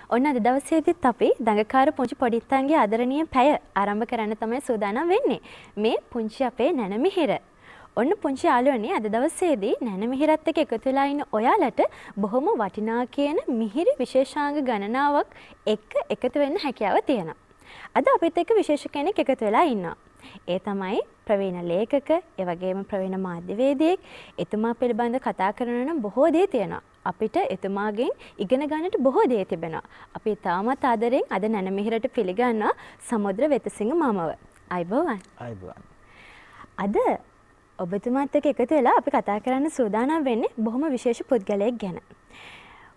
ඔන්න අද දවසේදීත් අපි දඟකාර පුංචි පොඩිත්තන්ගේ ආදරණීය පැය ආරම්භ කරන්න තමයි සූදානම් වෙන්නේ. මේ පුංචි අපේ නැනමිහිර. ඔන්න පුංචි යාළුවනේ අද දවසේදී නැනමිහිරත් එක්ක එකතු වෙලා ඉන්න ඔයාලට බොහොම වටිනා කියන මිහිරි විශේෂාංග ගණනාවක් එක්ක එකතු වෙන්න හැකියාව තියෙනවා. අද අපිත් එක්ක විශේෂ කෙනෙක් එකතු වෙලා ඉන්නවා. ඒ තමයි ප්‍රවීණ ලේඛක, ඒ වගේම ප්‍රවීණ මාධ්‍යවේදියෙක්. එතුමා පිළිබඳව කතා කරන නම් බොහෝ දේ තියෙනවා. අපිට එතුමාගෙන් ඉගෙන ගන්නට බොහෝ දේ තිබෙනවා. අපි තාමත් ආදරෙන් අද නැනමිහිරට පිළිගන්නවා සමුද්‍ර වෙතසිංහ මාමව. අයබෝවන්. අයබෝවන්. අද ඔබතුමාත් එක්ක එකතු වෙලා අපි කතා කරන්න සූදානම් වෙන්නේ බොහොම විශේෂ පුද්ගලයෙක් ගැන.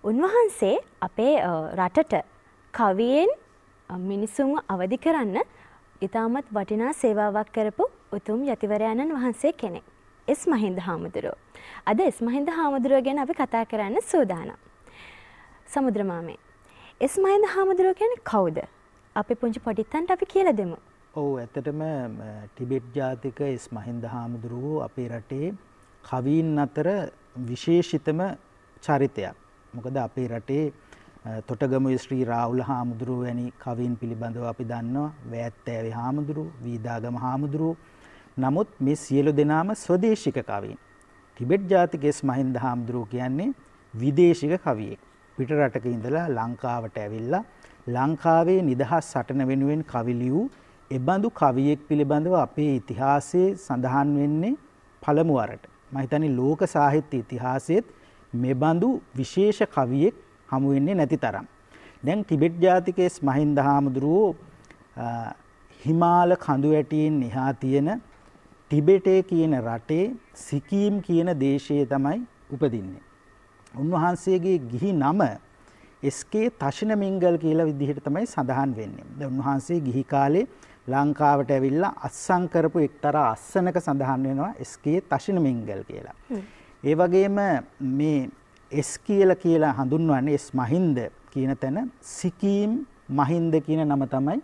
උන්වහන්සේ අපේ රටට කවියෙන් මිනිසුන්ව අවදි කරන්න ඉතාමත් වටිනා සේවාවක් කරපු උතුම් යතිවරයාණන් වහන්සේ කෙනෙක්. එස් මහින්ද හාමුදුරුවෝ. අද එස් මහින්ද හාමුදුරුවෝ ගැන අපි කතා කරන්න සූදානම්. සමුද්‍ර මාමේ. එස් මහින්ද හාමුදුරුවෝ කියන්නේ කවුද? අපි පුංචි පොඩිත්තන්ට අපි කියලා දෙමු. ඔව් ඇත්තටම ටිබෙට් ජාතික එස් මහින්ද හාමුදුරුවෝ අපේ රටේ කවීන් අතර විශේෂිතම චරිතයක්. මොකද අපේ රටේ තොටගමුවේ ශ්‍රී රාහුල හාමුදුරුවෝ වැනි කවීන් පිළිබඳව අපි දන්නවා. වෑත්තෑවේ හාමුදුරුවෝ, වීදාගම හාමුදුරුවෝ. නමුත් මේ සියලු දෙනාම ස්වදේශික කවීන්. ටිබෙට් ජාතික එස් මහින්ද හාමුදුරුවෝ කියන්නේ විදේශික කවියෙක්. පිට රටක ඉඳලා ලංකාවට ඇවිල්ලා ලංකාවේ නිදහස් සටන වෙනුවෙන් කවි ලියූ එබඳු කවියෙක් පිළිබඳව අපේ ඉතිහාසයේ සඳහන් වෙන්නේ පළමු වරට. මම හිතන්නේ ලෝක සාහිත්‍ය ඉතිහාසයේත් මෙබඳු විශේෂ කවියෙක් හමු වෙන්නේ නැති තරම්. දැන් ටිබෙට් ජාතික එස් මහින්ද හාමුදුරුවෝ හිමාල කඳු වැටියෙන් එහා තියෙන ටිබෙටේ කියන රටේ සිකීම් කියන දේශයේ තමයි උපදින්නේ. උන්වහන්සේගේ ගිහි නම එස්.කේ. තෂණ මිංගල් කියලා විදිහට තමයි සඳහන් වෙන්නේ. දැන් උන්වහන්සේ ගිහි කාලේ ලංකාවට ඇවිල්ලා අස්සම් කරපු එක්තරා අස්සනක සඳහන් වෙනවා එස්.කේ. තෂණ මිංගල් කියලා. ඒ වගේම මේ එස් කියලා හඳුන්වන්නේ එස් මහින්ද කියන තැන සිකීම් මහින්ද කියන නම තමයි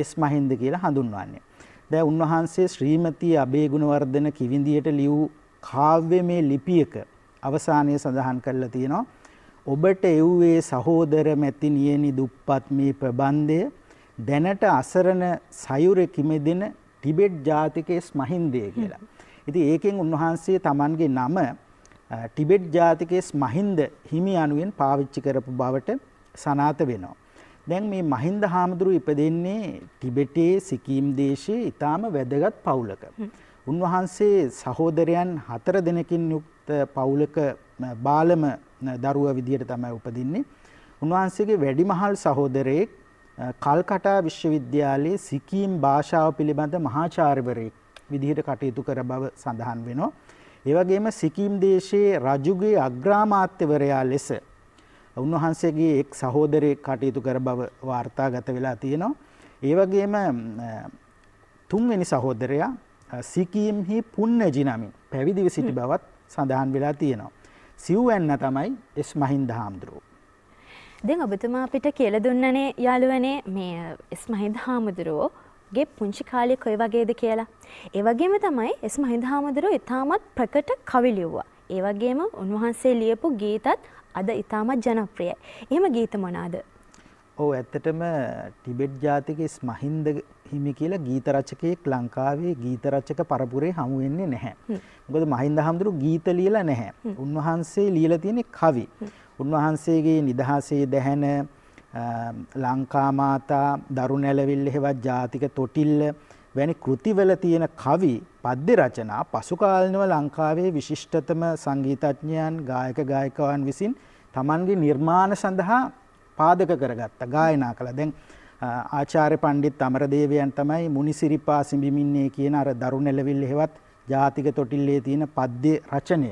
එස් මහින්ද කියලා හඳුන්වන්නේ. දැන් උන්වහන්සේ ශ්‍රීමති අබේ ගුණවර්ධන කිවිඳියට ලියූ කාව්‍යමය ලිපියක අවසානයේ සඳහන් කරලා තියෙනවා ඔබට එව්වේ සහෝදර මැතිනියනි දුප්පත් මේ ප්‍රබන්ධය දැනට අසරණ සයුරෙ කිමෙදෙන ටිබෙට් ජාතික එස් මහින්දය කියලා. ඉතින් ඒකෙන් උන්වහන්සේ Tamanගේ නම ටිබෙට් ජාතික එස් මහින්ද හිමි යනුවෙන් පාවිච්චි කරපු බවට සනාථ වෙනවා. දැන් මේ මහින්ද හාමුදුරුවෝ ඉපදෙන්නේ ටිබෙටේ සිකීම් දේශයේ ඊටාම වැදගත් පවුලක. උන්වහන්සේ සහෝදරයන් 4 දෙනෙකින් යුක්ත පවුලක බාලම දරුවා විදියට තමයි උපදින්නේ. උන්වහන්සේගේ වැඩිමහල් සහෝදරයෙක් කල්කටා විශ්වවිද්‍යාලයේ සිකීම් භාෂාව පිළිබඳ මහාචාර්යවරයෙක් විදිහට කටයුතු කර බව සඳහන් වෙනවා. ඒ වගේම සිකීම් දේශයේ රජුගේ අග්‍රාමාත්‍යවරයා ලෙස උන්වහන්සේගේ එක් සහෝදරයෙක් කටයුතු කර බව වාර්තාගත වෙලා තියෙනවා. ඒ වගේම තුන්වෙනි සහෝදරයා සිකීම්හි පුන්නජි නමින් පැවිදිව සිටි බවත් සඳහන් වෙලා තියෙනවා. සිව්වැන්න තමයි එස් මහින්ද හාමුදුරුවෝ. දැන් ඔබතුමා අපිට කියලා දුන්නනේ යාළුවනේ මේ එස් මහින්ද හාමුදුරුවෝගේ පුංචි කාලේ කොයි වගේද කියලා. ඒ වගේම තමයි එස් මහින්ද හාමුදුරුවෝ ඉතාමත් ප්‍රකට කවි ලියුවා. ඒ වගේම උන්වහන්සේ ලියපු ගීතත් අද ඉතාමත් ජනප්‍රියයි. එහෙම ගීත මොනවාද? ඔව් ඇත්තටම ටිබෙට් ජාතික එස් මහින්ද හිමි කියලා ගීත රචකයෙක් ලංකාවේ ගීත රචක පරපුරේ හමු වෙන්නේ නැහැ. මොකද මහින්ද හාමුදුරුවෝ ගීත ලියලා නැහැ. උන්වහන්සේ ලියලා තියෙන්නේ කවි. උන්වහන්සේගේ නිදහසේ දැහැන ලංකා මාතා දරුණැලවිල්ල හෙවත් ජාතික තොටිල්ල වැනි කෘතිවල තියෙන කවි පද්‍ය රචනා පසු කාලිනව ලංකාවේ විශිෂ්ටතම සංගීතඥයන් ගායක ගායිකාවන් විසින් Tamanගේ නිර්මාණ සඳහා පාදක කරගත්තා ගායනා කළා. දැන් ආචාර්ය පණ්ඩිත් අමරදේවයන් තමයි මුනිසිරිපා සිඹිමින්නේ කියන අර දරුණැලවිල්ල හෙවත් ජාතික තොටිල්ලේ තියෙන පද්‍ය රචනය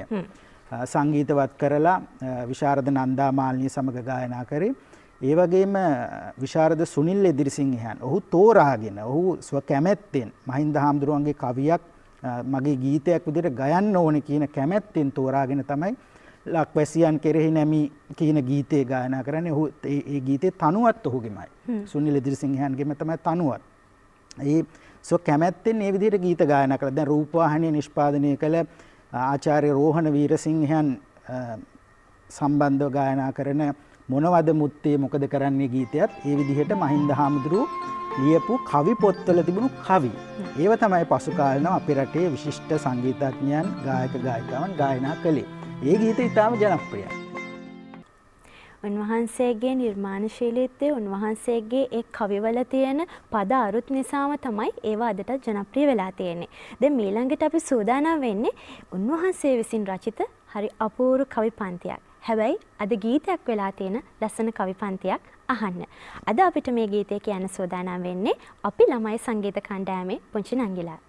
සංගීතවත් කරලා විශාරද නන්දා මාලිනී සමග ගායනා කරේ. ඒ වගේම විශාරද සුනිල් එදිරිසිංහයන් ඔහු තෝරාගෙන ඔහු ස්වකැමැත්තෙන් මහින්ද හාමුදුරුවන්ගේ කවියක් මගේ ගීතයක් විදිහට ගයන්න ඕනේ කියන කැමැත්තෙන් තෝරාගෙන තමයි ලක්වැසියන් කෙරෙහි නැමි කියන ගීතේ ගායනා කරන්නේ. ඔහු ඒ ගීතේ තනුවත් ඔහුගෙමයි. සුනිල් එදිරිසිංහයන්ගෙම තමයි තනුවත්. ඒ ස්වකැමැත්තෙන් මේ විදිහට ගීත ගායනා කළා. දැන් රූපවාහිනිය නිෂ්පාදනය කළ ආචාර්ය රෝහණ වීරසිංහයන් සම්බන්ධව ගායනා කරන මොනවද මුත්තේ මොකද කරන්නේ ගීතයත් ඒ විදිහට මහින්ද හාමුදුරුවෝ ලියපු කවි පොත්වල තිබුණු කවි. ඒව තමයි පසු කාලෙම අපේ රටේ විශිෂ්ට සංගීතඥයන් ගායක ගායිකාවන් ගායනා කළේ. ඒ ගීත ඉතාම ජනප්‍රියයි. උන්වහන්සේගේ නිර්මාණශීලීත්වය උන්වහන්සේගේ ඒ කවිවල තියෙන පද අරුත් නිසාම තමයි ඒවා අදටත් ජනප්‍රිය වෙලා තියෙන්නේ. දැන් ඊළඟට අපි සූදානම් වෙන්නේ උන්වහන්සේ විසින් රචිත හරි අපූර්ව කවි පන්තියක්. හැබැයි අද ගීතයක් වෙලා තියෙන ලස්සන කවි පන්තියක් අහන්න. අද අපිට මේ ගීතය කියන්න සූදානම් වෙන්නේ අපි ළමයි සංගීත කණ්ඩායමේ පුංචි නංගිලා.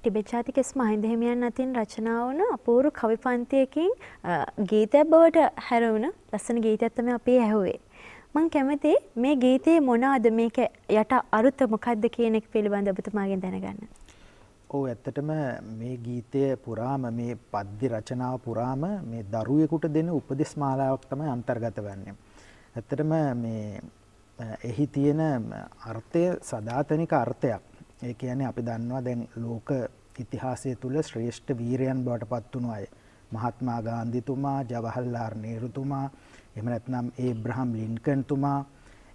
ටිබෙට් ජාතික මහින්ද හිමියන් අතින් රචනා වුණ අපූර්ව කවි පන්තියකින් ගීතයක් බවට හැරවුණ ලස්සන ගීතයක් තමයි අපි ඇහුවේ. මම කැමතියි මේ ගීතයේ මොනවාද මේක යට අරුත මොකක්ද කියන එක පිළිබඳව ඔබතුමාගෙන් දැනගන්න. ඔව් ඇත්තටම මේ ගීතය පුරාම මේ පද්‍ය රචනාව පුරාම මේ දරුවෙකුට දෙන උපදෙස් මාලාවක් තමයි අන්තර්ගත වෙන්නේ. ඇත්තටම මේ එහි තියෙන අර්ථය සදාතනික අර්ථයක්. ඒ කියන්නේ අපි දන්නවා දැන් ලෝක ඉතිහාසය තුල ශ්‍රේෂ්ඨ වීරයන් බවට පත් වුණු අය මහත්මා ගාන්ධිතුමා, ජවහර්ලාල් නේරුතුමා, එහෙම නැත්නම් ඒබ්‍රහම් ලින්කන් තුමා,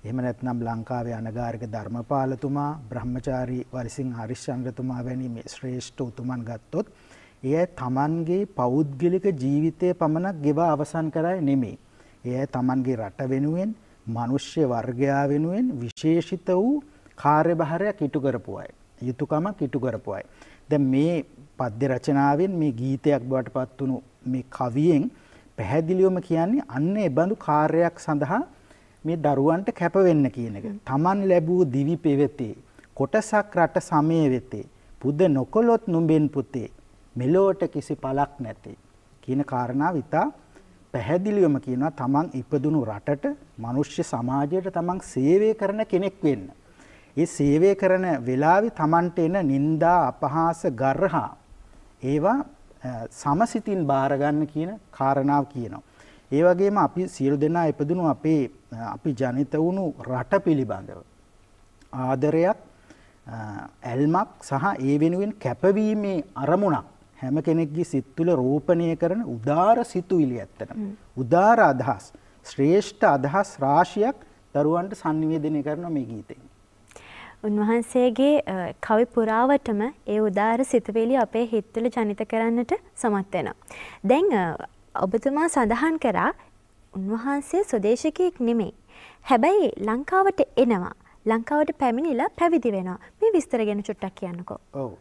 එහෙම නැත්නම් ලංකාවේ අනගාരിക ධර්මපාලතුමා, බ්‍රහ්මචාරී වරිසිංහ හරිශ්චන්ද්‍රතුමා වැනි මේ ශ්‍රේෂ්ඨ උතුමන් ගත්තොත් එය තමන්ගේ පෞද්ගලික ජීවිතය පමණක් ගෙවා අවසන් කරයි නෙමෙයි. එය තමන්ගේ රට වෙනුවෙන්, මිනිස්්‍ය වර්ගයා වෙනුවෙන් විශේෂිත වූ කාර්යභාරයක් ඉටු කරපු අය, යුතුයකමක් ඉටු කරපු අය. දැන් මේ පද්‍ය රචනාවෙන් මේ ගීතයක් බවට පත් වුණු මේ කවියෙන් පැහැදිලිවම කියන්නේ අන්න ඒ බඳු කාර්යයක් සඳහා මේ දරුවන්ට කැප වෙන්න කියන එක. Taman ලැබූ දිවි පෙවෙතේ කොටසක් රට සමයේ වෙතේ පුද නොකොලොත් නුඹෙන් පුතේ මෙලොවට කිසි පළක් නැතේ කියන කාරණාව ඉතා පැහැදිලිවම කියනවා තමන් ඉපදුණු රටට මිනිස්්‍ය සමාජයට තමන් සේවය කරන කෙනෙක් වෙන්න. ඒ සේවය කරන වෙලාවේ තමන්ට එන නිന്ദා අපහාස ගර්හා ඒවා සමසිතින් බාර ගන්න කියන කාරණාව කියනවා. ඒ වගේම අපි සියලු දෙනා ඉපදුණු අපි ජනිත වුණු රට පිළිබඳව ආදරයක් ඇල්මක් සහ ඒ වෙනුවෙන් කැපවීමේ අරමුණක් හැම කෙනෙක්ගේ සිත් තුළ රෝපණය කරන උදාර සිතුවිලි ඇත්තටම උදාර අදහස් ශ්‍රේෂ්ඨ අදහස් රාශියක් දරුවන්ට sannivedanaya කරන මේ ගීතෙන්. උන්වහන්සේගේ කවි පුරාවටම ඒ උදාර සිතුවිලි අපේ හිත තුළ ජනිත කරන්නට සමත් වෙනවා. දැන් ඔබතුමා සඳහන් කරා උන්වහන්සේ ස්වදේශිකයෙක් නෙමෙයි. හැබැයි ලංකාවට එනවා. ලංකාවට පැමිණිලා පැවිදි වෙනවා. මේ විස්තර ගැන චුට්ටක් කියන්නකෝ. ඔව්.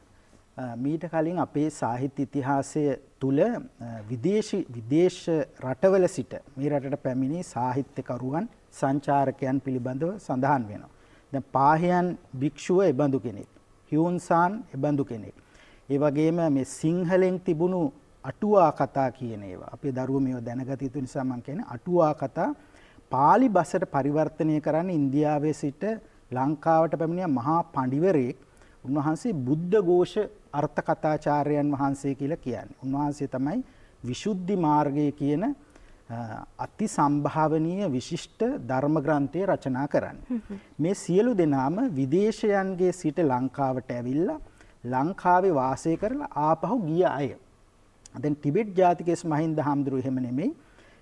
මීට කලින් අපේ සාහිත්‍ය ඉතිහාසය තුල විදේශ රටවල සිට මේ රටට පැමිණි සාහිත්‍යකරුවන් සංචාරකයන් පිළිබඳව සඳහන් වෙනවා. දැන් පාහියන් භික්ෂුව එබඳු කෙනෙක්. හියුන්සාන් එබඳු කෙනෙක්. ඒ වගේම මේ සිංහලෙන් තිබුණු අටුවා කතා කියන ඒවා අපේ දරුවෝ මේව දැනගත යුතු නිසා මම කියන්නේ අටුවා කතා පාලි භාෂාවට පරිවර්තනය කරන්න ඉන්දියාවේ සිට ලංකාවට පැමිණිය මහා පඬිවරයෙක් උන්වහන්සේ බුද්ධ ഘോഷ අර්ථ කතාචාර්යයන් වහන්සේ කියලා කියන්නේ. උන්වහන්සේ තමයි විසුද්ධි මාර්ගය කියන අති සම්භාවනීය විශිෂ්ට ධර්ම ග්‍රන්ථය රචනා කරන්නේ. මේ සියලු දෙනාම විදේශයන්ගේ සිට ලංකාවට ඇවිල්ලා ලංකාවේ වාසය කරලා ආපහු ගිය අය. දැන් ටිබෙට් ජාතිකයේ මහින්ද හාමුදුරුවෝ එහෙම නෙමෙයි.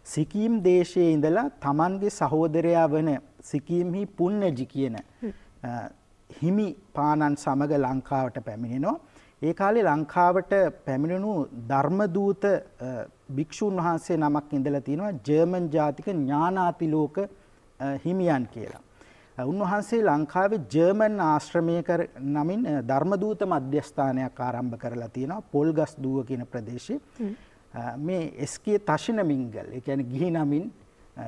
සිකීම් දේශයේ ඉඳලා Tamanගේ සහෝදරයා වන සිකීම්හි පුන්නජි කියන හිමි පානන් සමග ලංකාවට පැමිණෙනවා. ඒ කාලේ ලංකාවට පැමිණුණු ධර්මදූත භික්ෂුන් වහන්සේ නමක් ඉඳලා තිනවා ජර්මන් ජාතික ඥානාතිලෝක හිමියන් කියලා. උන්වහන්සේ ලංකාවේ ජර්මන් ආශ්‍රමයක නමින් ධර්මදූත මධ්‍යස්ථානයක් ආරම්භ කරලා තියෙනවා පොල්ගස් දුව කියන ප්‍රදේශයේ. මේ එස්.කේ. තෂින මිංගල් ඒ කියන්නේ ගිහි නමින්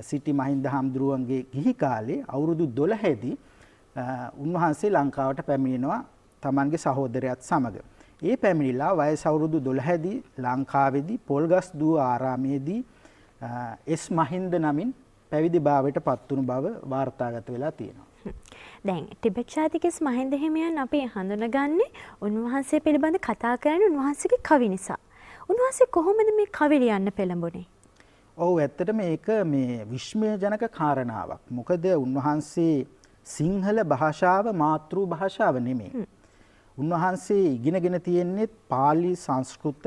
සිටි මහින්ද හාමුදුරුවන්ගේ ගිහි කාලේ අවුරුදු 12 දී උන්වහන්සේ ලංකාවට පැමිණෙනවා තමන්ගේ සහෝදරයාත් සමග. ඒ පැමිණිලා වයස අවුරුදු 12 දී ලංකාවේදී පොල්ගස් දුව ආරාමයේදී එස් මහින්ද නමින් පැවිදි භාවයට පත් වුණු බව වාර්තාගත වෙලා තියෙනවා. දැන් ටිබෙට් ජාතිකයේ මහින්ද හිමියන් අපි හඳුනගන්නේ උන්වහන්සේ පිළිබඳ කතා කරන්නේ උන්වහන්සේගේ කවි නිසා. උන්වහන්සේ කොහොමද මේ කවි ලියන්න පෙළඹුණේ? ඔව් ඇත්තටම මේක මේ විස්මයජනක කාරණාවක්. මොකද උන්වහන්සේ සිංහල භාෂාව මාතෘ භාෂාව නෙමෙයි. උන්වහන්සේ ඉගෙනගෙන තියෙන්නේ පාලි සංස්කෘත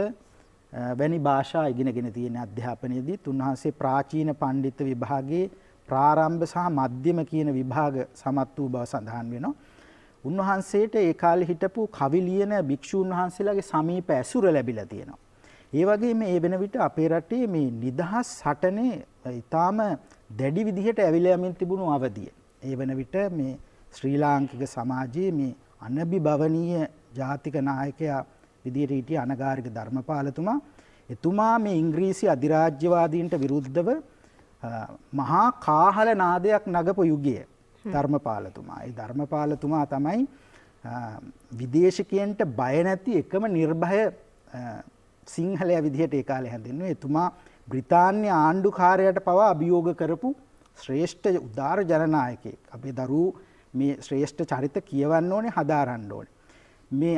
වැනි භාෂා ඉගෙනගෙන තියෙන අධ්‍යාපනයේදී උන්වහන්සේ ප්‍රාචීන පඬිත් විභාගයේ ප්‍රාරම්භ සහ මධ්‍යම කියන විභාග සමත් වූ බව සඳහන් වෙනවා. උන්වහන්සේට ඒ කාලේ හිටපු කවි ලියන භික්ෂුන් වහන්සේලාගේ සමීප ඇසුර ලැබිලා තියෙනවා. ඒ වගේම මේ වෙන විට අපේ රටේ මේ නිදහස් හටනේ ඊටාම දැඩි විදිහට ඇවිල්ලා යමින් තිබුණු අවධිය. ඒ වෙන විට මේ ශ්‍රී ලාංකික සමාජයේ මේ අනබිබවනීය ජාතික නායකයා විදිහට හිටිය අනගාരിക ධර්මපාලතුමා එතුමා මේ ඉංග්‍රීසි අධිරාජ්‍යවාදීන්ට විරුද්ධව මහා කාහල නාදයක් නගපු යුගය ධර්මපාලතුමා. ඒ ධර්මපාලතුමා තමයි විදේශිකයන්ට බය නැති එකම නිර්භය සිංහලයා විදිහට ඒ කාලේ හැඳින්වුවේ. එතුමා බ්‍රිතාන්‍ය ආණ්ඩුකාරයට පවා අභියෝග කරපු ශ්‍රේෂ්ඨ උදාර ජනනායකයෙක්. අපේ දරුවෝ මේ ශ්‍රේෂ්ඨ චරිත කියවන්න ඕනේ, හදාරන්න ඕනේ. මේ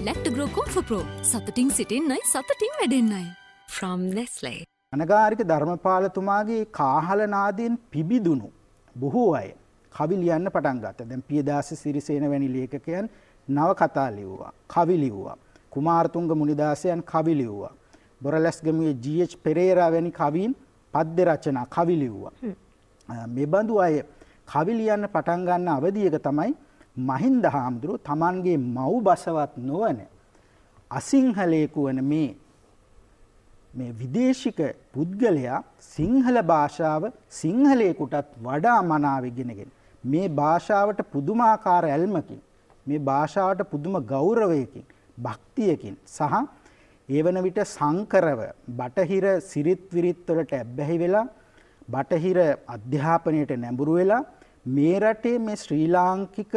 Lactogro Comfort Pro සතුටින් සිටින්නයි සතුටින් වැඩෙන්නයි from Nestle. අනගාരിക ධර්මපාලතුමාගේ කාහල නාදයෙන් පිබිදුණු බොහෝ අය කවි ලියන්න පටන් ගත්තා. දැන් පියදාස සිරිසේන වැනි ලේඛකයන් නවකතා ලිව්වා, කවි ලිව්වා. කුමාරතුංග මුනිදාසයන් කවි ලිව්වා. බොරලැස්ගමුවේ ජී.එච්. පෙරේරා වැනි කවීන් පද්‍ය රචනා කවි ලිව්වා. මේ බඳු අය කවි ලියන්න පටන් ගන්න අවධියක තමයි මහින්ද හාමුදුරුව තමන්ගේ මව් බසවත් නොවන අසිංහලයෙකු වන මේ විදේශික පුද්ගලයා සිංහල භාෂාව සිංහලයෙකුටත් වඩා මනාව ඉගෙනගෙන මේ භාෂාවට පුදුමාකාර ඇල්මකින් මේ භාෂාවට පුදුම ගෞරවයකින් භක්තියකින් සහ ඒ වන විට සංකරව බටහිර සිරිත් විරිත් වලට ඇබ්බැහි වෙලා බටහිර අධ්‍යාපනයට නැඹුරු වෙලා මේ රටේ මේ ශ්‍රී ලාංකික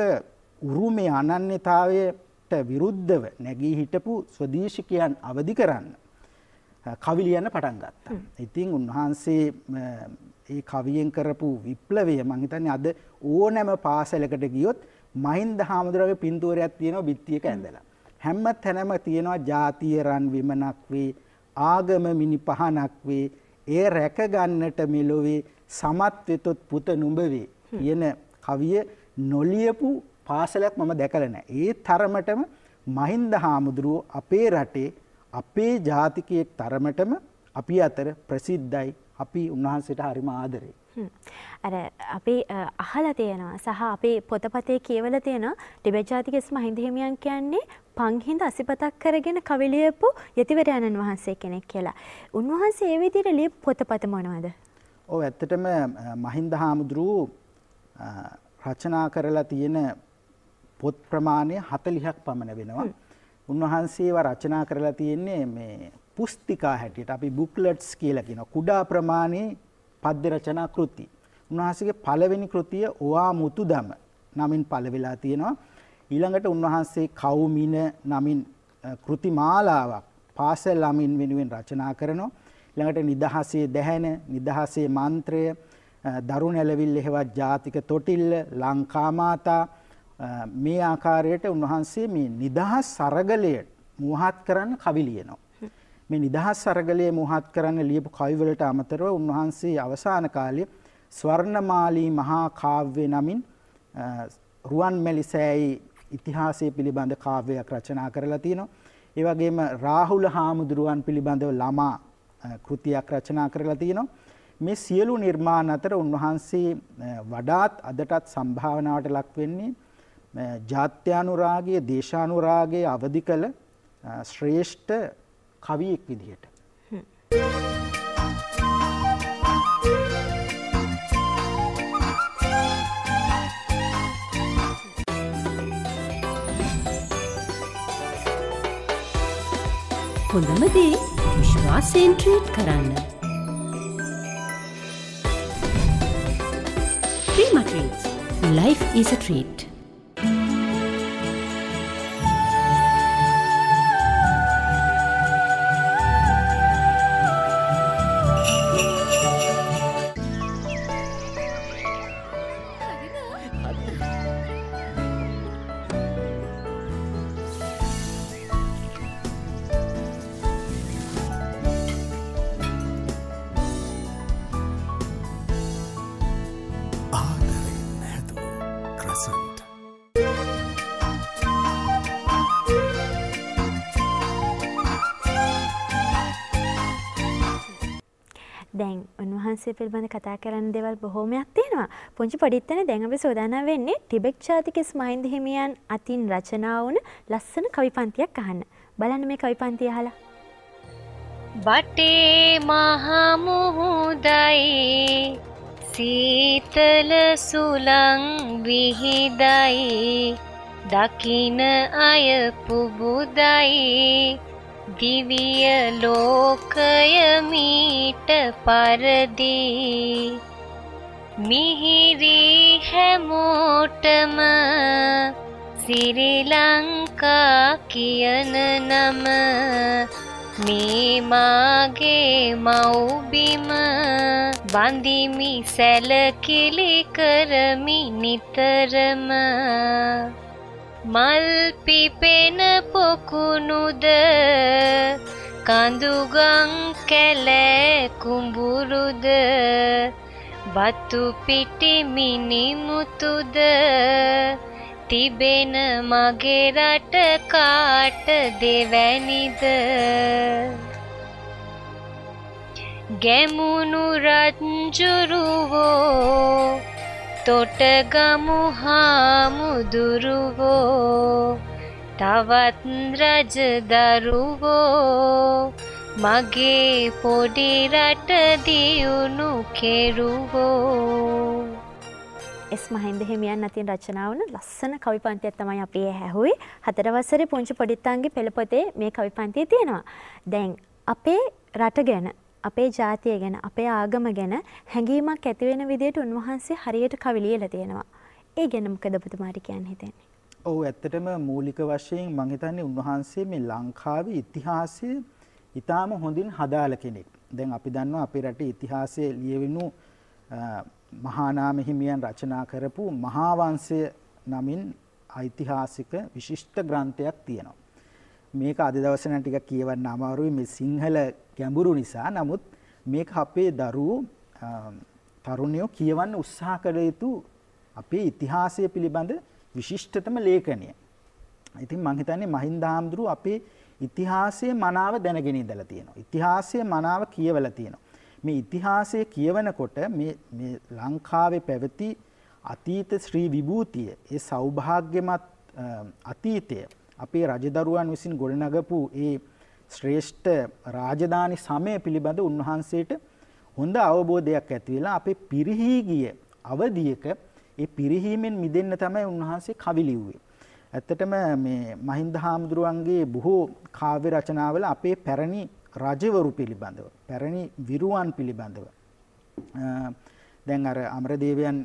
උරුමේ අනන්‍යතාවයට විරුද්ධව නැගී හිටපු ස්වදේශිකයන් අවදි කරන්න කවි ලියන්න පටන් ගත්තා. ඉතින් උන්වහන්සේ ඒ කවියෙන් කරපු විප්ලවය මම හිතන්නේ අද ඕනෑම පාසලකට ගියොත් මහින්ද හාමුදුරුවෝගේ පින්තූරයක් තියෙනවා බිත්තියක ඇඳලා. හැම තැනම තියෙනවා ජාතිය රන් විමනක් වේ, ආගම මිනි පහනක් වේ, ඒ රැක ගන්නට මෙලොවේ සමත් වෙතොත් පුත නුඹ වේ කියන කවිය නොලියපු පාසලක් මම දැකලා නැහැ. ඒ තරමටම මහින්ද හාමුදුරුවෝ අපේ රටේ අපේ ජාතිකයේ තරමටම අපි අතර ප්‍රසිද්ධයි. අපි උන්වහන්සේට හරිම ආදරේ. අර අපි අහලා තියෙනවා සහ අපේ පොතපතේ කියවලා තියෙනවා ටිබෙට් ජාතික මහින්ද හිමියන් කියන්නේ පංහිඳ අසිපතක් කරගෙන කවි ලියපු යතිවරයන්න් වහන්සේ කෙනෙක් කියලා. උන්වහන්සේ ඒ විදිහට ලියපු පොතපත මොනවද? ඔව් ඇත්තටම මහින්ද හාමුදුරුවෝ රචනා කරලා තියෙන පොත් ප්‍රමාණය 40ක් පමණ වෙනවා. උන්වහන්සේව රචනා කරලා තියෙන්නේ මේ පුස්තිකා හැටියට අපි බුක්ලට්ස් කියලා කියනවා. කුඩා ප්‍රමාණයේ පද්‍ය රචනා කෘති. උන්වහන්සේගේ පළවෙනි කෘතිය ඔවා මුතුදම නමින් පළ වෙලා තියෙනවා. ඊළඟට උන්වහන්සේ කවුමින නමින් කෘති මාලාවක් පාසල් ළමින් වෙනුවෙන් රචනා කරනවා. ඊළඟට නිදහසේ දැහැන, නිදහසේ මන්ත්‍රය, දරුණු ඇලවිල්ල හේවත් ජාතික තොටිල්ල, ලංකා මාතා මේ ආකාරයට උන්වහන්සේ මේ නිදහස් සරගලය මුවහත් කරන්න කවි ලියනවා. මේ නිදහස් සරගලය මුවහත් කරන්න ලියපු කවි වලට අමතරව උන්වහන්සේ අවසාන කාලයේ ස්වර්ණමාලී මහා කාව්‍ය නමින් රුවන්මැලිසෑයි ඉතිහාසය පිළිබඳ කාව්‍යයක් රචනා කරලා තිනවා. ඒ වගේම රාහුල හාමුදුරුවන් පිළිබඳව ළමා කෘතියක් රචනා කරලා තිනවා. මේ සියලු නිර්මාණ අතර උන්වහන්සේ වඩාත් අදටත් සම්භාවනාවට ලක් වෙන්නේ ජාත්‍යානුරාගයේ දේශානුරාගයේ අවදි කළ ශ්‍රේෂ්ඨ කවියෙක් විදිහට. හොඳම දේ විශ්වාසයෙන් ට්‍රීට් කරන්න. Prima Treats. Life is a treat. දැන් උන්වහන්සේ පිළිබඳ කතා කරන්න දේවල් බොහෝමයක් තියෙනවා. පුංචි පොඩිත්තනේ දැන් අපි සෝදානම් වෙන්නේ ටිබෙට් ජාතික මහින්ද හිමියන් අතින් රචනා වුණ ලස්සන කවි පන්තියක් අහන්න. බලන්න මේ කවි පන්තිය අහලා. බටේ මහ මුහුදයි සීතල සුලං විහිදයි දකින අය පුබුදයි දිවිය ලෝකය මීට පරදී මිහිරි හැමෝටම ශ්‍රී ලංකා කියන නම මේ මාගේ මව්බිම වඳිමි සැලකිලි කරමි නිතරම මල් පිපෙන පොකුණුද කඳුගම් කැලෑ කුඹුරුද බතු පිටි මිනිමුතුද තිබෙන මගේ රට කාට දෙවැනිද ගැමුණු රජ්ජුරුවෝ තොටගමු හාමුදුරුවෝ තවත් රජදරුවෝ මගේ පොඩි රට දියුණු කෙරුවෝ එස් මහින්ද හිමියන් අතින් රචනා වුණ ලස්සන කවි පන්තියක් තමයි අපි ඇහුවේ. 4 වසරේ පුංචි පොඩිත්තන්ගේ පෙළපොතේ මේ කවි පන්තිය තියෙනවා. දැන් අපේ රට ගැන, අපේ ජාතිය ගැන, අපේ ආගම ගැන හැඟීමක් ඇති වෙන විදිහට උන්වහන්සේ හරියට කවි ලියලා තියෙනවා. ඒ ගැන මොකද ඔබතුමාට කියන්න හිතෙන්නේ? ඔව් ඇත්තටම මූලික වශයෙන් මම හිතන්නේ උන්වහන්සේ මේ ලංකාවේ ඉතිහාසය ඊටාම හොඳින් හදාලා කෙනෙක්. දැන් අපි දන්නවා අපේ රටේ ඉතිහාසයේ ලියවෙනු මහා නාම හිමියන් රචනා කරපු මහා වංශය නමින් ඓතිහාසික විශිෂ්ට ග්‍රන්ථයක් තියෙනවා. මේක අද දවසේ නම් ටිකක් කියවන්න අමාරුයි මේ සිංහල ගැඹුරු නිසා. නමුත් මේක අපේ දරුවෝ තරුණයෝ කියවන්න උත්සාහ කළ යුතු අපේ ඉතිහාසය පිළිබඳ විශිෂ්ටතම ලේඛනය. ඉතින් මම හිතන්නේ මහින්ද හාමුදුරුවෝ අපේ ඉතිහාසයේ මනාව දැනගෙන ඉඳලා තියෙනවා. ඉතිහාසයේ මනාව කියවලා තියෙනවා. මේ ඉතිහාසය කියවනකොට මේ ලංකාවේ පැවති අතීත ශ්‍රී විභූතිය, ඒ සෞභාග්‍යමත් අතීතය, අපේ රජදරුවන් විසින් ගොඩනගපු ඒ ශ්‍රේෂ්ඨ රාජධානි සමය පිළිබඳ උන්වහන්සේට හොඳ අවබෝධයක් ඇති වෙලා අපේ පිරිහී ගිය අවධියක ඒ පිරිහීමෙන් මිදෙන්න තමයි උන්වහන්සේ කවි ලිව්වේ. ඇත්තටම මේ මහින්ද හාමුදුරුවන්ගේ බොහෝ කාව්‍ය රචනාවල අපේ පැරණි රජවරු පිළිබඳව, පැරණි විරුවන් පිළිබඳව දැන් අර අමරදේවයන්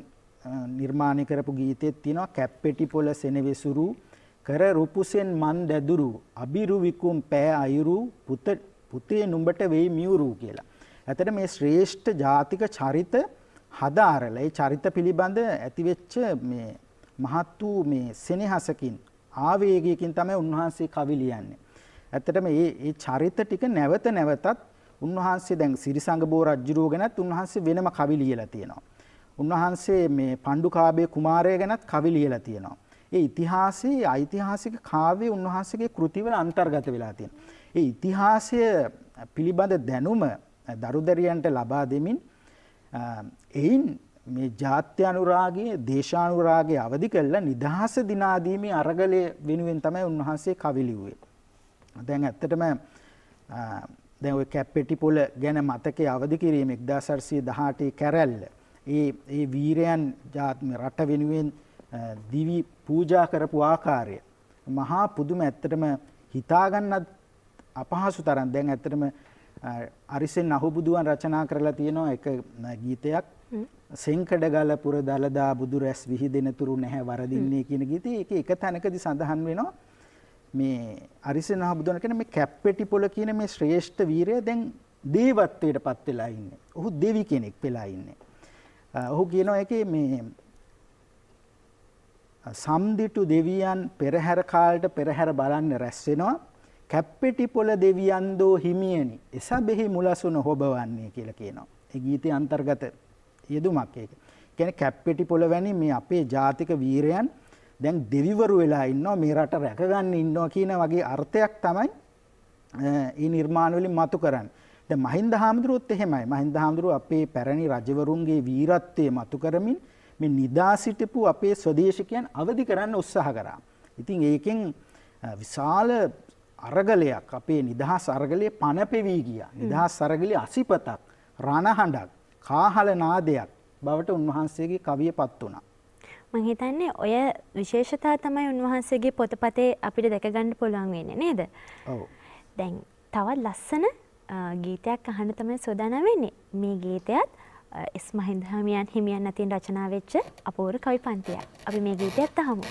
නිර්මාණය කරපු ගීතෙත් තියෙනවා කැප්පෙටි පොළ සෙනෙවිසුරු කර රුපුසෙන් මන් දැදුරු අබිරු විකුම් පෑ අයුරු පුතේ නුඹට වෙයි මියුරු කියලා. ඇත්තට මේ ශ්‍රේෂ්ඨ ජාතික චරිත හදාරලා ඒ චරිත පිළිබඳ ඇතිවෙච්ච මේ මහත් වූ මේ සෙනෙහසකින් ආවේගයකින් තමයි උන්වහන්සේ කවි ලියන්නේ. ඇත්තටම මේ චරිත ටික නැවත නැවතත් උන්වහන්සේ දැන් සිරිසංගබෝ රජුරෝ ගැනත් උන්වහන්සේ වෙනම කවි ලියලා තියෙනවා. උන්වහන්සේ මේ පණ්ඩුකාභය කුමාරය ගැනත් කවි ලියලා තියෙනවා. ඒ ඉතිහාසයේ ඓතිහාසික කාව්‍ය උන්වහන්සේගේ කෘතිවල අන්තර්ගත වෙලා තියෙනවා. ඒ ඉතිහාසය පිළිබඳ දැනුම දරුදරියන්ට ලබා දෙමින් එයින් මේ ජාත්‍යානුරාගය, දේශානුරාගය අවදි කළා නිදහස දිනාදීමේ අරගලය වෙනුවෙන් තමයි උන්වහන්සේ කවි ලිව්වේ. දැන් ඇත්තටම දැන් ඔය කැප්පෙටි පොළ ගැන මතකයේ අවදි කිරීම 1818 කැරැල්ල. ඒ වීරයන් රට වෙනුවෙන් දිවි පූජා කරපු ආකාරය මහා පුදුම. ඇත්තටම හිතා ගන්නත් අපහසු තරම්. දැන් ඇත්තටම අරිසෙන් අහුබුදුවන් රචනා කරලා තියෙනවා එක ගීතයක් සෙන්කඩගල පුර දලදා බුදු රැස් විහිදෙන තුරු නැහැ වරදින්නේ කියන ගීතේ. ඒක එක තැනකදී සඳහන් වෙනවා මේ අරිසෙන් අහුබුදුවන් කියන මේ කැප්පෙටි පොළ කියන මේ ශ්‍රේෂ්ඨ වීරය දැන් දේවත්වයටපත් වෙලා ඉන්නේ. ඔහු දෙවි කෙනෙක් වෙලා ඉන්නේ. ඔහු කියනවා ඒකේ මේ සම්දිටු දෙවියන් පෙරහැර කාලට පෙරහැර බලන්න රැස් වෙනවා. කැප්පෙටි පොළ දෙවියන්දෝ හිමියනි එසබෙහි මුලසුන හොබවන්නේ කියලා කියනවා. ඒ ගීතේ අන්තර්ගත යෙදුමක් ඒක. කියන්නේ කැප්පෙටි පොළ වැනි මේ අපේ ජාතික වීරයන් දැන් දෙවිවරු වෙලා ඉන්නවා, මේ රට රැකගන්න ඉන්නවා කියන වගේ අර්ථයක් තමයි මේ නිර්මාණ වලින් මතු කරන්නේ. දැන් මහින්ද හාමුදුරුවොත් එහෙමයි. මහින්ද හාමුදුරුවෝ අපේ පැරණි රජවරුන්ගේ වීරත්වය මතු කරමින් මේ නිදා සිටපු අපේ ස්වදේශිකයන් අවදි කරන්න උත්සාහ කරා. ඉතින් ඒකෙන් විශාල අරගලයක් අපේ නිදහස් අරගලයේ පණ පෙවී ගියා. නිදහස් අරගලයේ අසිපතක්, රණහඬක්, කාහල නාදයක් බවට උන්වහන්සේගේ කවියපත් වුණා. මම හිතන්නේ ඔය විශේෂතාව තමයි උන්වහන්සේගේ පොතපතේ අපිට දැක ගන්න පුළුවන් වෙන්නේ නේද? ඔව්. දැන් තවත් ලස්සන ගීතයක් අහන්න තමයි සෝදානම් වෙන්නේ. මේ ගීතයත් එස් මහින්ද හිමියන් අතින් රචනා වෙච්ච අපූර්ව කවි පන්තියක්. අපි මේ ගීතයත් අහමු.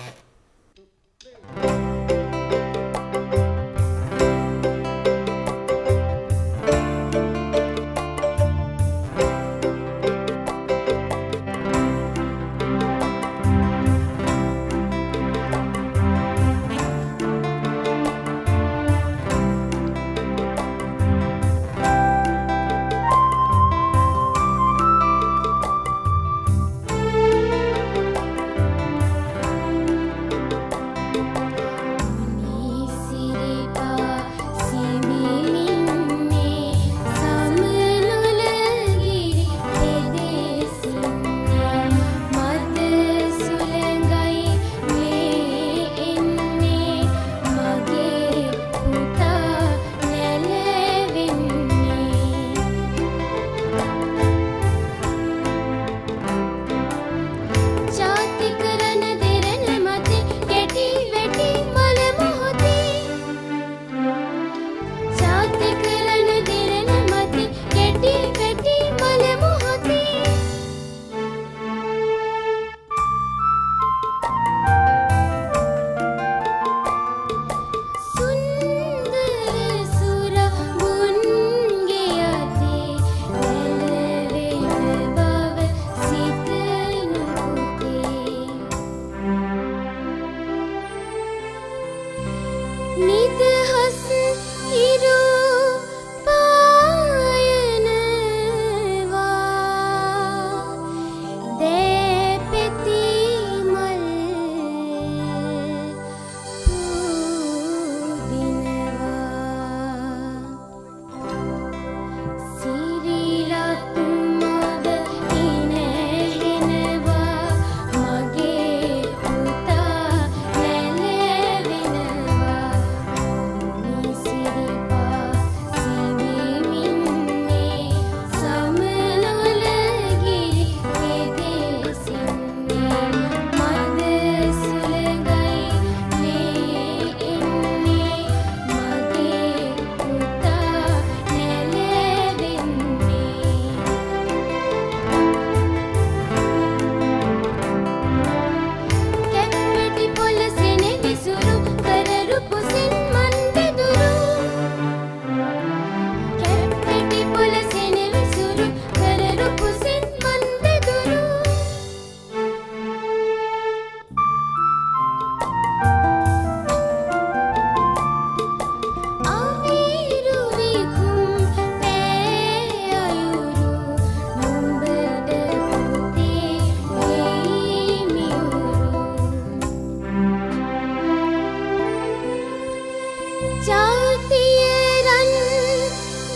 ජාතියරන්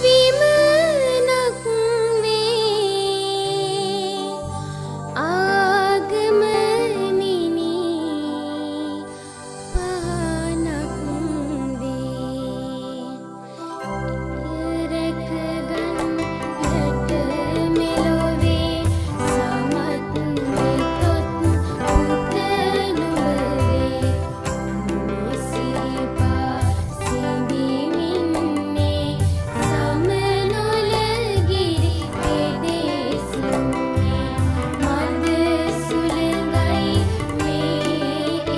විමනක් වේ ආගම මිනි පහනක් වේ රැකගන්නට මෙලොවේ සමත් වෙතොත් උතනුවේ සිරිපා සිඹිමින්නේ සමනොලගිරි පෙදෙසින්නේ මද සුළඟයි මේ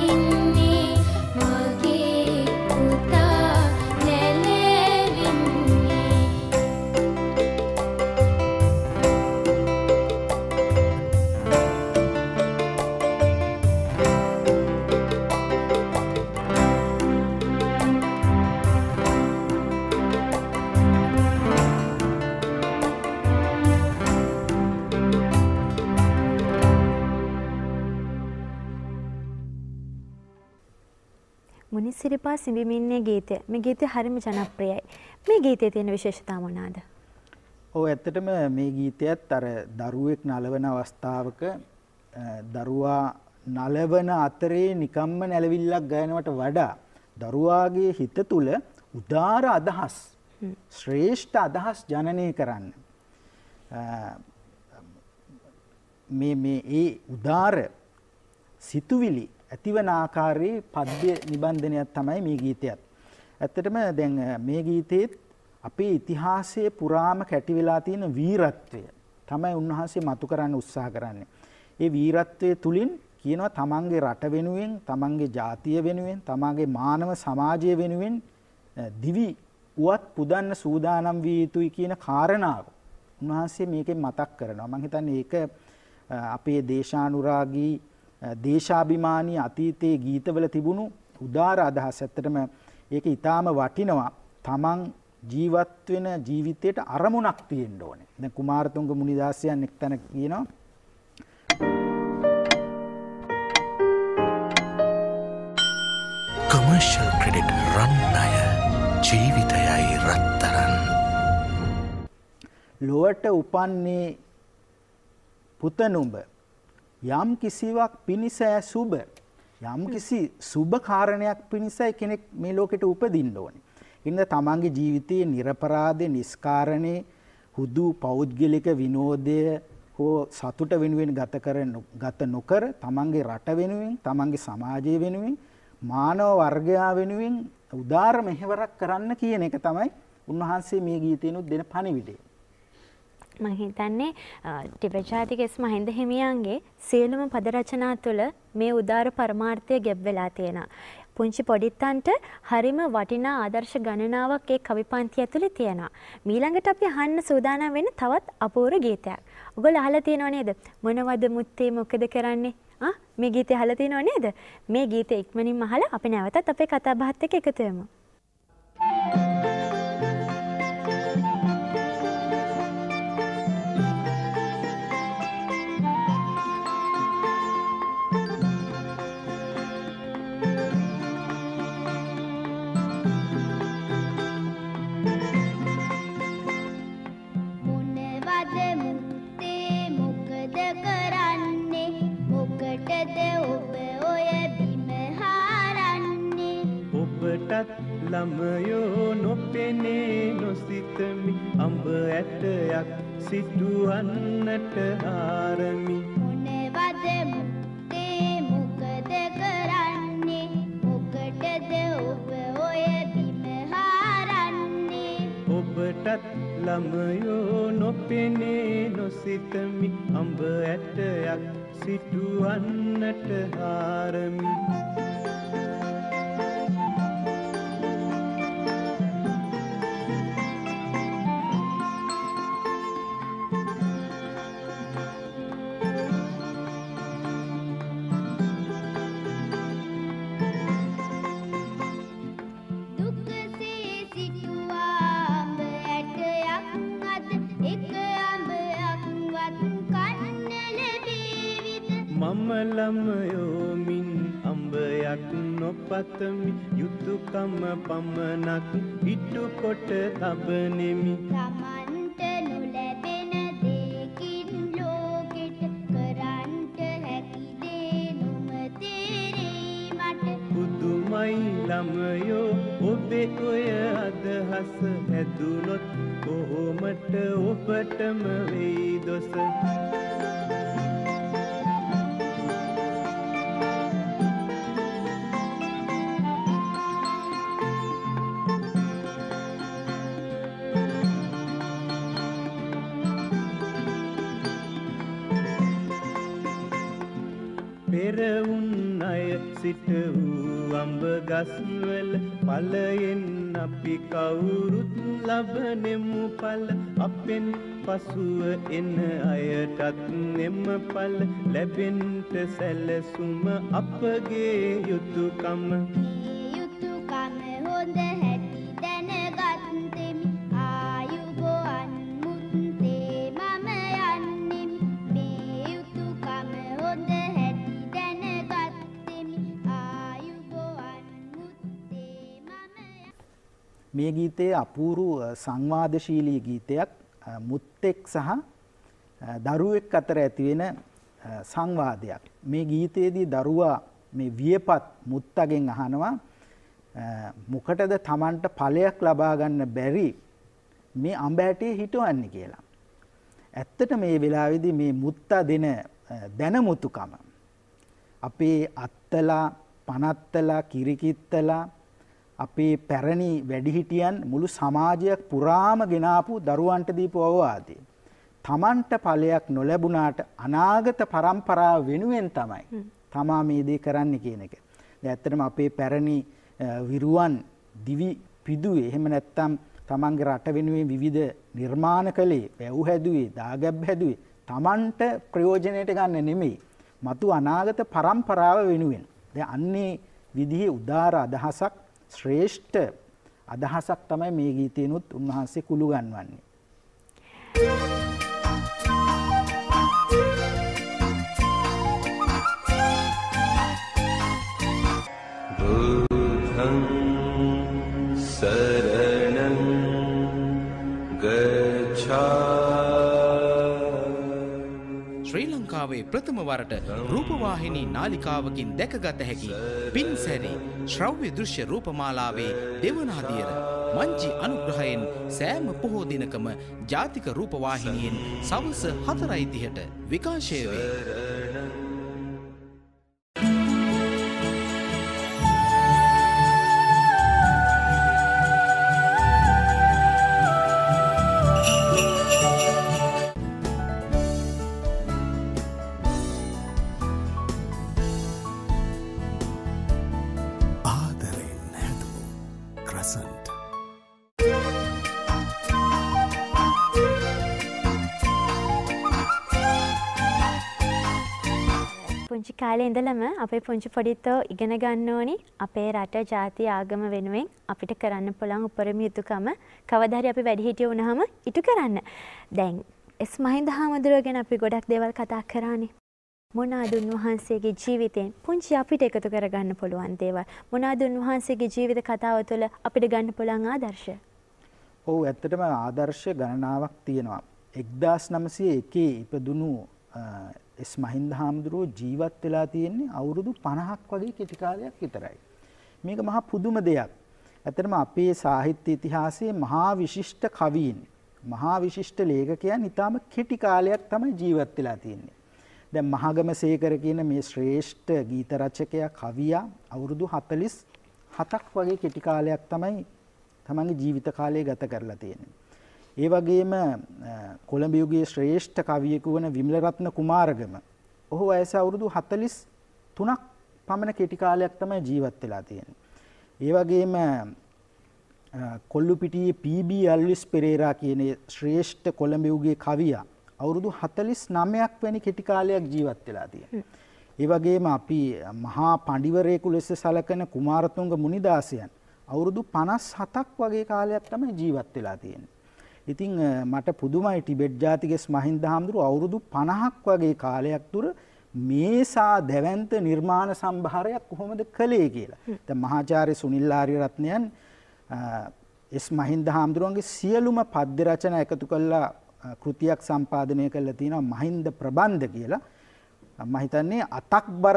ඉන්නේ මගේ පුතා නැලෙවින්නේ මුනිසිරිපා සිඹිමින්නේ ගීතය. මේ ගීතය හරිම ජනප්‍රියයි. මේ ගීතයේ තියෙන විශේෂතාව මොනවාද? ඔව් ඇත්තටම මේ ගීතයත් අර දරුවෙක් නලවන අවස්ථාවක දරුවා නලවන අතරේ නිකම්ම නැලවිල්ලක් ගයනවට වඩා දරුවාගේ හිත තුල උදාර අදහස් ශ්‍රේෂ්ඨ අදහස් ජනනය කරන්න මේ ඒ උදාර සිතුවිලි ඇතිවන ආකාරයේ පද්‍ය නිබන්ධනයක් තමයි මේ ගීතයත්. ඇත්තටම දැන් මේ ගීතේත් අපේ ඉතිහාසයේ පුරාම කැටි වෙලා තියෙන වීරත්වය තමයි උන්වහන්සේ මතු කරන්න උත්සාහ කරන්නේ. ඒ වීරත්වයේ තුලින් කියනවා තමන්ගේ රට වෙනුවෙන්, තමන්ගේ ජාතිය වෙනුවෙන්, තමන්ගේ මානව සමාජය වෙනුවෙන් දිවි උවත් පුදන්න සූදානම් විය යුතුයි කියන කාරණාව උන්වහන්සේ මේකෙන් මතක් කරනවා. මම හිතන්නේ ඒක අපේ දේශානුරාගී දේශාභිමානී අතීතයේ ගීතවල තිබුණු උදාර අදහස්. ඇත්තටම ඒක ඊටාම වටිනවා. තමන් ජීවත් වෙන ජීවිතයට අරමුණක් තියෙන්න ඕනේ. දැන් කුමාරතුංග මුනිදාසයන් එක්තැන කියනවා commercial credit රන් ණය ජීවිතයයි රත්තරන්. ලොවට උපන්නේ පුතනුඹ යම් කිසිවක් පිනිස සුබ යම් කිසි සුබ කාරණයක් පිනිසයි කෙනෙක් මේ ලෝකෙට උපදින්න ඕනේ. ඉන්න තමන්ගේ ජීවිතයේ නිර්පරාධ නිස්කාරණේ හුදු පෞද්ගලික විනෝදය හෝ සතුට වෙනුවෙන් ගත නොකර තමන්ගේ රට වෙනුවෙන් තමන්ගේ සමාජය වෙනුවෙන් මානව වර්ගයා වෙනුවෙන් උදාර මෙහෙවරක් කරන්න කියන එක තමයි උන්වහන්සේ මේ ගීතේනොත් දෙන පණිවිඩය. මම හිතන්නේ ටිබෙට් ජාතික එස් මහින්ද හිමියන්ගේ සියලුම පද රචනා තුළ මේ උදාර පරමාර්ථය ගැබ් වෙලා තියෙනවා. පුංචි පොඩිත්තන්ට හරිම වටිනා ආදර්ශ ගණනාවක් ඒ කවි පන්තිය ඇතුලේ තියෙනවා. ඊළඟට අපි අහන්න සූදානම් වෙන තවත් අපූර්ව ගීතයක්. ඔයගොල්ලෝ අහලා තියෙනව නේද? මොනවද මුත්තේ මොකද කරන්නේ? මේ ගීතය අහලා තියෙනව නේද? මේ ගීතය ඉක්මනින්ම අහලා අපි නැවතත් අපේ කතා බහත් එක්ක එකතු වෙමු. ළමයෝ නොපෙනේ නොසිතමි අඹ ඇටයක් සිටුවන්නට ආරමි මොනවද මුත්තේ මොකද කරන්නේ මොකටද ඔබ ඔය බිම හරන්නේ ඔබටත් ළමයෝ නොපෙනේ නොසිතමි අඹ ඇටයක් සිටුවන්නට ආරමි මම ළමයෝමින් අඹයක් නොපතමි යුතුයකම පමණක් ඉටු කොට තබනෙමි තමන්ට නොලැබෙන දෙකින් ලෝකෙට කරන්ට හැකි දේ නොමතේරෙයි මට පුදුමයි ළමයෝ ඔබේ ඔය අදහස හැදුනොත් කොහොමට ඔබටම වෙයි දොස පෙරවුන් අය සිට වූ අඹ ගස්වල පලයෙන් අපි කවුරුත් ලබනෙමු පල අපෙන් පසුව එන අයටත් එම පල ලැබෙන්ට සැලසුම අපගේ යුතුයකම යුතුයකම හොඳ හැටි දැනගත්තෙමි ආයුබෝවන් මුත්තේ මම යන්නෙමි මේ යුතුයකම හොඳ හැටි දැනගත්තෙමි ආයුබෝවන් මුත්තේ මම මේ ගීතයේ අපූර්ව සංවාදශීලී ගීතයක් මුත්තෙක් සහ දරුවෙක් අතර ඇතිවෙන සංවාදයක්. මේ ගීතයේදී දරුවා මේ වියපත් මුත්තගෙන් අහනවා මොකටද Tamanට ඵලයක් ලබා ගන්න බැරි මේ අඹ ඇටේ හිටවන්නේ කියලා. ඇත්තට මේ වෙලාවේදී මේ මුත්තා දෙන දැනමුතුකම අපේ අත්තලා පනත්තලා කිරිකිත්තලා අපේ පැරණි වැඩිහිටියන් මුළු සමාජයක් පුරාම ගෙනාපු දරුවන්ට දීපු අවවාදය. Tamanට ඵලයක් නොලැබුණාට අනාගත පරම්පරාව වෙනුවෙන් තමයි තමා මේ දේ කරන්න කියන එක. දැන් ඇත්තටම අපේ පැරණි විරුවන් දිවි පිදුවේ එහෙම නැත්නම් තමන්ගේ රට වෙනුවෙන් විවිධ නිර්මාණ කළේ, වැව් හැදුවේ, දාගැබ් හැදුවේ තමන්ට ප්‍රයෝජනයට ගන්න නෙමෙයි. මතු අනාගත පරම්පරාව වෙනුවෙන්. දැන් අන්නේ විදිහේ උදාර අදහසක් ශ්‍රේෂ්ඨ අදහසක් තමයි මේ ගීතේනොත් උන්වහන්සේ කුළු ගන්වන්නේ. බුද්ධං සරණං ගච්ඡාමි ශ්‍රී ලංකාවේ ප්‍රථම වරට රූපවාහිනී නාලිකාවකින් දැකගත හැකි පින්සැරි ශ්‍රව්‍ය දෘශ්‍ය රූපමාලාවේ දෙවනාදියර මංජි අනුග්‍රහයෙන් සෑම පොහෝ දිනකම ජාතික රූපවාහිනියෙන් සවස 4:30ට විකාශය වේ. පුංචි කාලේ ඉඳලම අපේ පුංචි පොඩිත්තෝ ඉගෙන ගන්න ඕනි අපේ රට ජාතිය ආගම වෙනුවෙන් අපිට කරන්න පුළුවන් උපරිම යුතුයකම කවදා හරි අපි වැඩිහිටියෝ වුණාම ඉටු කරන්න. දැන් එස් මහින්ද හාමුදුරුවෝ ගැන අපි ගොඩක් දේවල් කතා කරානේ. මොනවාද උන්වහන්සේගේ ජීවිතයෙන් පුංචි අපිට එකතු කරගන්න පුළුවන් දේවල්? මොනවාද උන්වහන්සේගේ ජීවිත කතාව තුළ අපිට ගන්න පුළුවන් ආදර්ශ? ඔව් ඇත්තටම ආදර්ශ ගණනාවක් තියෙනවා. 1901 ඉපදුණු එස් මහින්ද හාමුදුරුවෝ ජීවත් වෙලා තියෙන්නේ අවුරුදු 50ක් වගේ කෙටි කාලයක් විතරයි. මේක මහා පුදුම දෙයක්. ඇත්තටම අපේ සාහිත්‍ය ඉතිහාසයේ මහා විශිෂ්ට කවීන්, මහා විශිෂ්ට ලේඛකයන් ඊටම කෙටි කාලයක් තමයි ජීවත් වෙලා තියෙන්නේ. දැන් මහගමසේකර කියන මේ ශ්‍රේෂ්ඨ ගීත රචකයා කවියා අවුරුදු 47ක් වගේ කෙටි කාලයක් තමයි තමන්ගේ ජීවිත කාලය ගත කරලා තියෙන්නේ. ඒ වගේම කොළඹ යුගයේ ශ්‍රේෂ්ඨ කවියෙකු වන විමලරත්න කුමාරගම ඔහු වයස අවුරුදු 43ක් පමණ කෙටි කාලයක් තමයි ජීවත් වෙලා තියෙන්නේ. ඒ වගේම කොල්ලුපිටියේ පී.බී. ඇල්විස් පෙරේරා කියන ශ්‍රේෂ්ඨ කොළඹ යුගයේ කවියා අවුරුදු 49ක් වැනි කෙටි කාලයක් ජීවත් වෙලා තියෙනවා. ඒ වගේම අපි මහා පඬිවරයෙකු ලෙස සැලකෙන කුමාරතුංග මුනිදාසයන් අවුරුදු 57ක් වගේ කාලයක් තමයි ජීවත් වෙලා තියෙන්නේ. ඉතින් මට පුදුමයි ටිබෙට් ජාතිකේ මහින්ද හාමුදුරුවෝ අවුරුදු 50ක් වගේ කාලයක් තුර මේසා දැවැන්ත නිර්මාණ සම්භාරයක් කොහොමද කළේ කියලා. දැන් මහාචාර්ය සුනිල් ආරියරත්නයන් එස් මහින්ද හාමුදුරුවන්ගේ සියලුම පද්‍ය රචනා එකතු කළා කෘතියක් සම්පාදනය කළා තියෙනවා මහින්ද ප්‍රබන්ධ කියලා. මම හිතන්නේ අතක්බර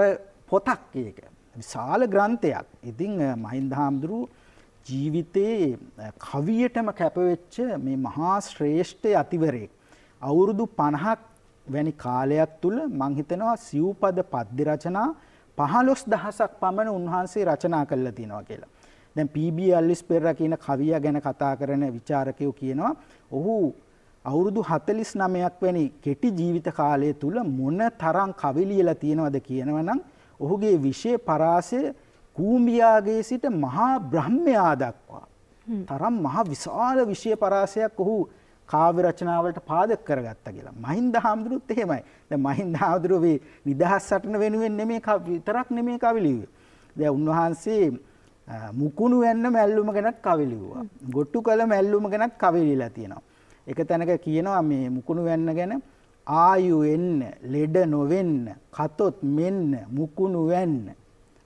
පොතක් ඒක. විශාල ග්‍රන්ථයක්. ඉතින් මහින්ද හාමුදුරුවෝ ජීවිතේ කවියටම කැපවෙච්ච මේ මහා ශ්‍රේෂ්ඨ අතිවරයෙක්. අවුරුදු 50ක් වැනි කාලයක් තුල මම හිතනවා සිව්පද පද්‍ය රචනා 15000ක් පමණ උන්වහන්සේ රචනා කළා තියෙනවා කියලා. දැන් පී.බී. ඇල්විස් පෙරේරා කියන කවියා ගැන කතා කරන විචාරකයෝ කියනවා ඔහු අවුරුදු 49ක් වැනි කෙටි ජීවිත කාලය තුල මොන තරම් කවි ලියලා තියෙනවද කියනවනම් ඔහුගේ විෂය පරාසය කූඹියාගේ සිට මහා බ්‍රහ්මයා දක්වා තරම් මහා විශාල විෂය පරාසයක් ඔහු කාව්‍ය රචනාවලට පාදක කරගත්තා කියලා. මහින්ද හාමුදුරුවොත් එහෙමයි. දැන් මහින්ද හාමුදුරුවෝ නිදහස් සටන වෙනුවෙන් නෙමෙයි විතරක් නෙමෙයි කවි ලිව්වේ. දැන් උන්වහන්සේ මුකුණු වෙන්න මැල්ලුම ගැනත් කවි ලිව්වා. ගොට්ටු කළ මැල්ලුම ගැනත් කවි ලියලා තියෙනවා. එක තැනක කියනවා මේ මුකුණු වෙන්න ගැන ආයු එන්න, ලෙඩ නොවෙන්න, කතොත් මෙන්න මුකුණු වෙන්න.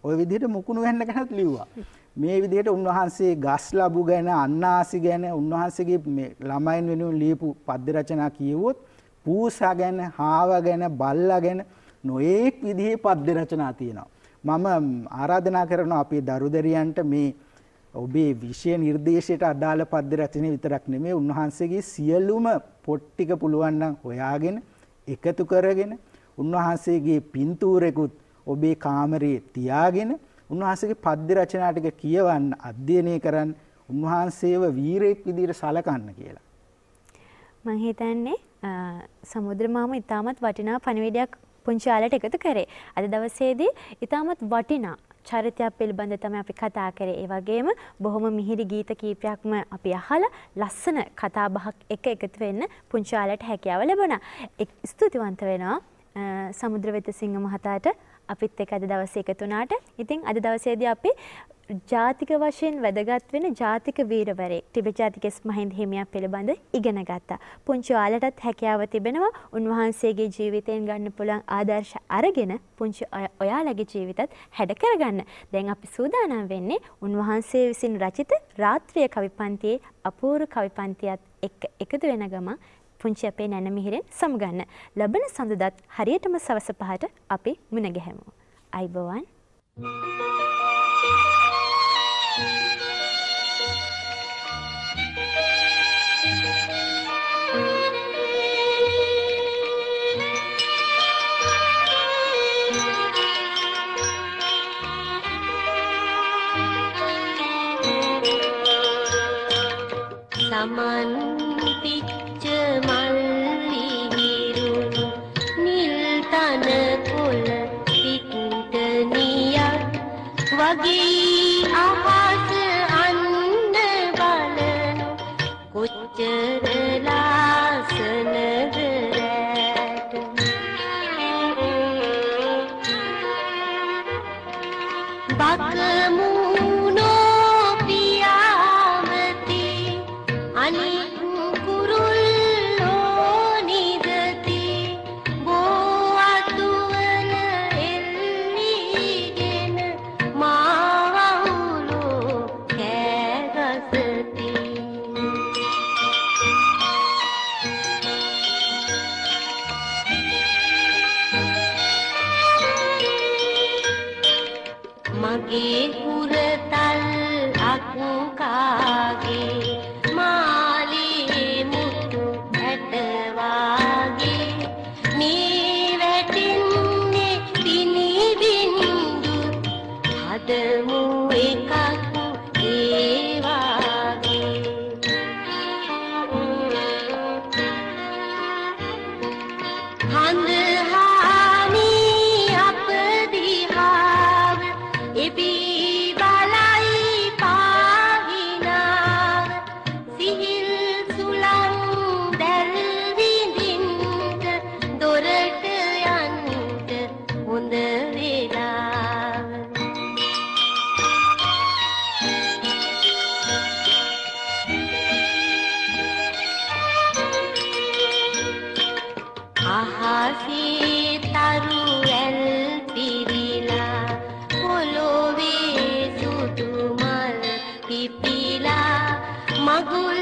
ওই විදිහට මුකුණු වෙන්න ගැනත් ලිව්වා. මේ විදිහට උන්වහන්සේ ගස් ලැබු ගැන, අන්නාසි ගැන, උන්වහන්සේගේ මේ ළමයින් වෙනුවෙන් ලියපු පද්‍ය රචනා කියවුවොත් පූසා ගැන, හාව ගැන, බල්ලා ගැන නොඑක් විදිහේ පද්‍ය රචනා තියෙනවා. මම ආරාධනා කරනවා අපේ දරුදරියන්ට මේ ඔබේ විෂය නිර්දේශයට අදාළ පද්‍ය රචනය විතරක් නෙමෙයි උන්වහන්සේගේ සියලුම පොත් ටික පුළුවන් නම් හොයාගෙන එකතු කරගෙන උන්වහන්සේගේ පින්තූරෙකුත් ඔබේ කාමරේ තියාගෙන උන්වහන්සේගේ පද්‍ය රචනා ටික කියවන්න අධ්‍යයනය කරන්න උන්වහන්සේව වීරයෙක් විදිහට සලකන්න කියලා. මම හිතන්නේ සමුද්‍ර මාම ඉතාමත් වටිනා පණිවිඩයක් පුංචි ආලට එකතු කරේ. අද දවසේදී ඉතාමත් වටිනා චරිතයක් පිළිබඳව තමයි අපි කතා කරේ. ඒ වගේම බොහොම මිහිරි ගීත කීපයක්ම අපි අහලා ලස්සන කතා බහක් එකතු වෙන්න පුංචි ආලට හැකියාව ලැබුණා. ස්තුතිවන්ත වෙනවා සමුද්‍රවිතසිංහ මහතාට අපිත් එක්ක අද දවසේ එකතු වුණාට. ඉතින් අද දවසේදී අපි ජාතික වශයෙන් වැදගත් වෙන ජාතික වීරවරයෙක් ටිබෙට් ජාතික එස් මහින්ද හිමියන් පිළිබඳ ඉගෙන ගත්තා. පුංචි ඔයාලටත් හැකියාව තිබෙනවා උන්වහන්සේගේ ජීවිතයෙන් ගන්න පුළුවන් ආදර්ශ අරගෙන පුංචි ඔයාලගේ ජීවිතත් හැඩ කරගන්න. දැන් අපි සූදානම් වෙන්නේ උන්වහන්සේ විසින් රචිත රාත්‍රිය කවි පන්තියේ අපූර්ව කවි පන්තියත් එක්ක එකතු වෙන ගමන් පුංචි අපේ නැනමිහිරෙන් සමුගන්න. ලබන සඳුදාත් හරියටම සවස 5ට අපි මුණ ගැහෙමු. අයිබෝවන්. සමන් පිච්ච මල්ලි හිරු නිල් තන කොළ පිට්ටනියක් වගේ අහස අන්න බලනු කොච්චර ලාසනද රැට බකමුනෝ පියාවති අනික් කුරුල් මගුල්